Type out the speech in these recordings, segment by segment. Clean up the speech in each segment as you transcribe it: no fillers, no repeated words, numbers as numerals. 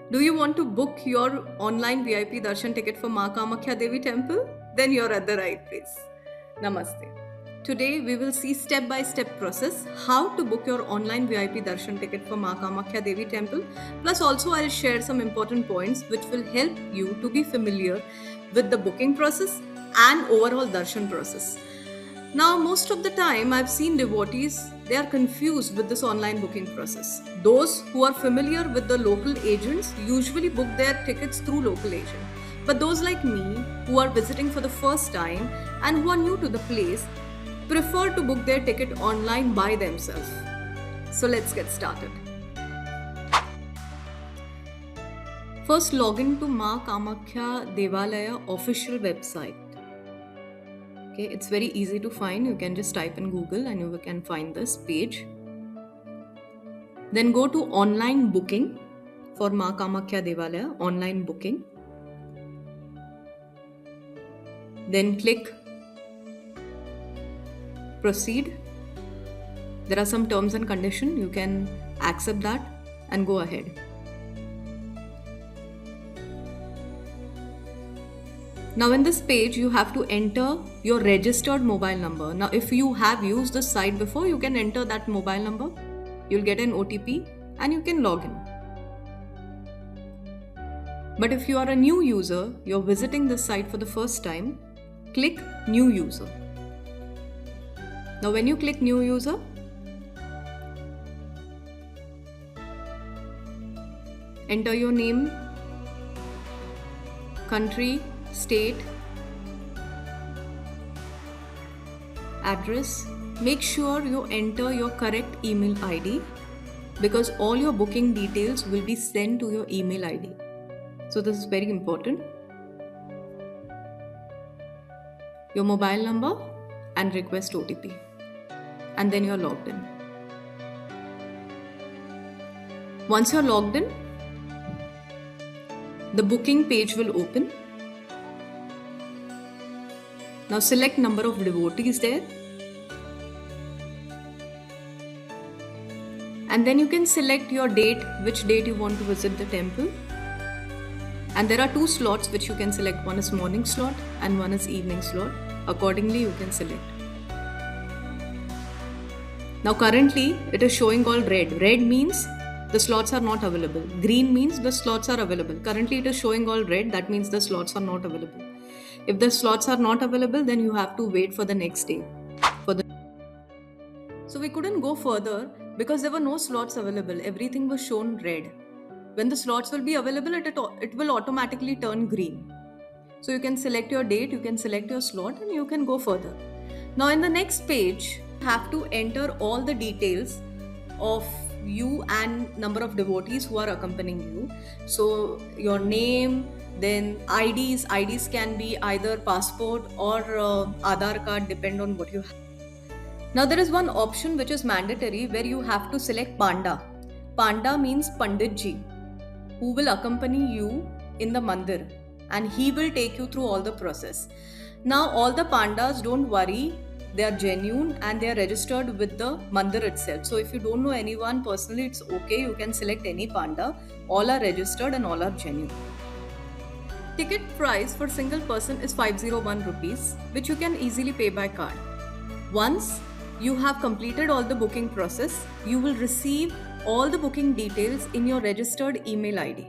Do you want to book your online VIP darshan ticket for Ma Kamakhya Devi temple? Then you're at the right place. Namaste. Today we will see step by step process how to book your online VIP darshan ticket for Ma Kamakhya Devi temple. Plus also I'll share some important points which will help you to be familiar with the booking process and overall darshan process. Now, most of the time, I've seen devotees, they are confused with this online booking process. Those who are familiar with the local agents usually book their tickets through local agent. But those like me, who are visiting for the first time and who are new to the place, prefer to book their ticket online by themselves. So let's get started. First, log in to Ma Kamakhya Devalaya official website. Okay, it's very easy to find. You can just type in Google and you can find this page. Then go to online booking for Ma Kamakhya Devalaya, online booking. Then click proceed. There are some terms and conditions. You can accept that and go ahead. Now in this page, you have to enter your registered mobile number. Now if you have used this site before, you can enter that mobile number. You'll get an OTP and you can log in. But if you are a new user, you're visiting this site for the first time, click new user. Now when you click new user, enter your name, country, state, address. Make sure you enter your correct email ID because all your booking details will be sent to your email ID. So this is very important. Your mobile number and request OTP. And then you're logged in. Once you're logged in, the booking page will open. Now select number of devotees there. And then you can select your date, which date you want to visit the temple. And there are two slots which you can select. One is morning slot and one is evening slot. Accordingly, you can select. Now currently, it is showing all red. Red means the slots are not available. Green means the slots are available. Currently, it is showing all red. That means the slots are not available. If the slots are not available, then you have to wait for the next day. So we couldn't go further because there were no slots available. Everything was shown red. When the slots will be available, it will automatically turn green. So you can select your date, you can select your slot and you can go further. Now in the next page, you have to enter all the details of you and number of devotees who are accompanying you. So your name, then IDs can be either passport or Aadhaar card, depend on what you have. Now there is one option which is mandatory where you have to select Panda. Panda means Panditji, who will accompany you in the mandir and he will take you through all the process. Now all the Pandas, don't worry, they are genuine and they are registered with the mandir itself. So if you don't know anyone personally, it's okay, you can select any Panda. All are registered and all are genuine. Ticket price for single person is 501 rupees, which you can easily pay by card. Once you have completed all the booking process, you will receive all the booking details in your registered email ID.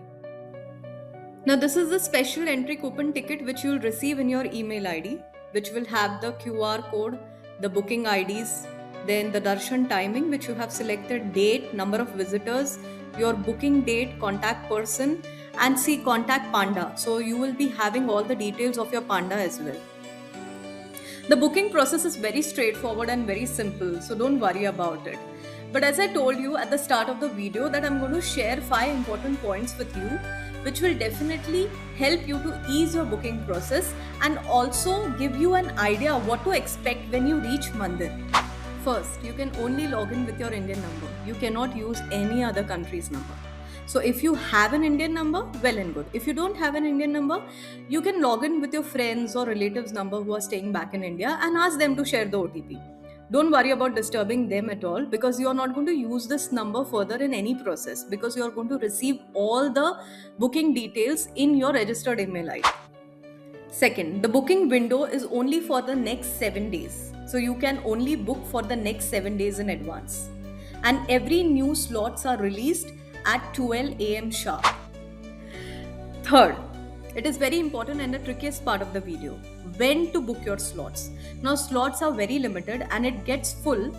Now this is the special entry coupon ticket which you will receive in your email ID, which will have the QR code, the booking IDs, then the darshan timing which you have selected, date, number of visitors, your booking date, contact person, and see contact Panda. So you will be having all the details of your Panda as well. The booking process is very straightforward and very simple, so don't worry about it. But as I told you at the start of the video that I'm going to share 5 important points with you which will definitely help you to ease your booking process and also give you an idea of what to expect when you reach Mandir. First, you can only log in with your Indian number. You cannot use any other country's number. So if you have an Indian number, well and good. If you don't have an Indian number, you can log in with your friends or relatives' number who are staying back in India and ask them to share the OTP. Don't worry about disturbing them at all, because you are not going to use this number further in any process, because you are going to receive all the booking details in your registered email ID. Second, the booking window is only for the next 7 days. So you can only book for the next 7 days in advance. And every new slots are released at 12 a.m. sharp. Third, it is very important and the trickiest part of the video: when to book your slots. Now, slots are very limited and it gets full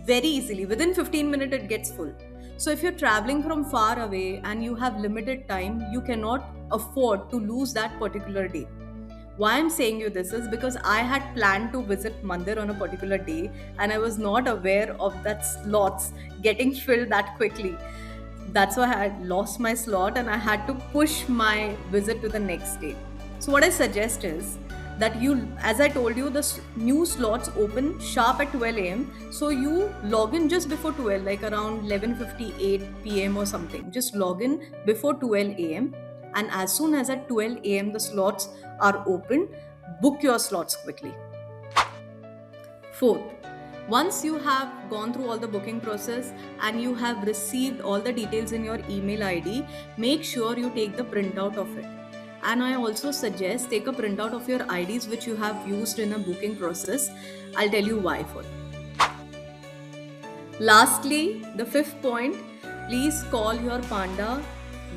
very easily. Within 15 minutes, it gets full. So, if you're traveling from far away and you have limited time, you cannot afford to lose that particular day. Why I'm saying you this is because I had planned to visit Mandir on a particular day and I was not aware of that slots getting filled that quickly. That's why I had lost my slot and I had to push my visit to the next day. So what I suggest is that you, as I told you, the new slots open sharp at 12 a.m. So you log in just before 12, like around 11:58 p.m. or something. Just log in before 12 a.m. and as soon as at 12 a.m. the slots are open, book your slots quickly. Fourth, once you have gone through all the booking process and you have received all the details in your email ID, make sure you take the printout of it. And I also suggest take a printout of your IDs which you have used in a booking process. I'll tell you why for it. Lastly, the fifth point, please call your Panda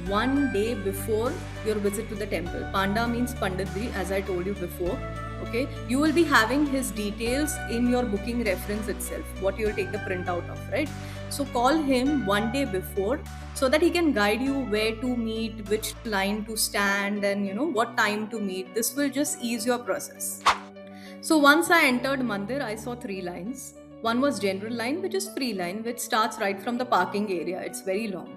one day before your visit to the temple. Panda means Panditji, as I told you before. Okay, you will be having his details in your booking reference itself, what you will take the printout of, right? So call him one day before so that he can guide you where to meet, which line to stand, and what time to meet. This will just ease your process. So once I entered Mandir, I saw 3 lines. One was general line, which is free line, which starts right from the parking area. It's very long.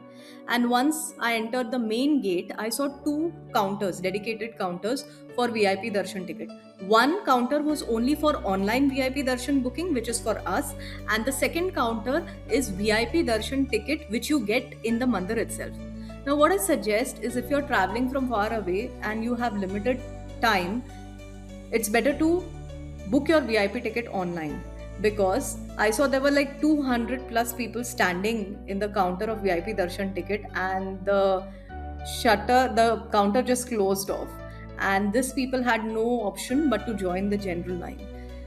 And once I entered the main gate, I saw 2 counters, dedicated counters for VIP Darshan ticket. One counter was only for online VIP Darshan booking, which is for us. And the second counter is VIP Darshan ticket, which you get in the Mandir itself. Now, what I suggest is if you're traveling from far away and you have limited time, it's better to book your VIP ticket online, because I saw there were like 200 plus people standing in the counter of VIP Darshan ticket and the counter just closed off, and these people had no option but to join the general line.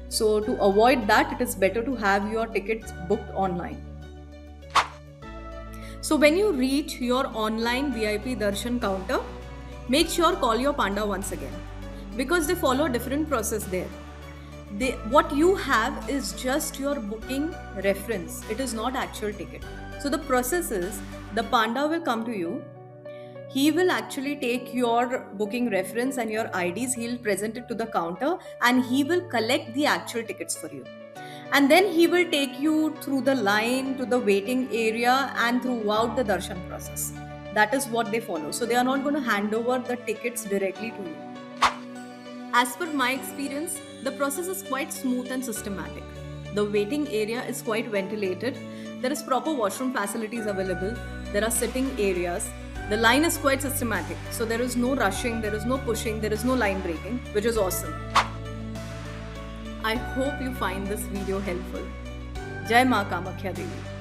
So to avoid that, it is better to have your tickets booked online. So when you reach your online VIP Darshan counter, make sure call your Panda once again, because they follow a different process there. What you have is just your booking reference. It is not actual ticket. So the process is the Panda will come to you. He will actually take your booking reference and your IDs. He'll present it to the counter and he will collect the actual tickets for you. And then he will take you through the line to the waiting area and throughout the darshan process. That is what they follow. So they are not going to hand over the tickets directly to you. As per my experience, the process is quite smooth and systematic. The waiting area is quite ventilated. There is proper washroom facilities available. There are sitting areas. The line is quite systematic. So there is no rushing, there is no pushing, there is no line breaking, which is awesome. I hope you find this video helpful. Jai Ma Kamakhya Devi.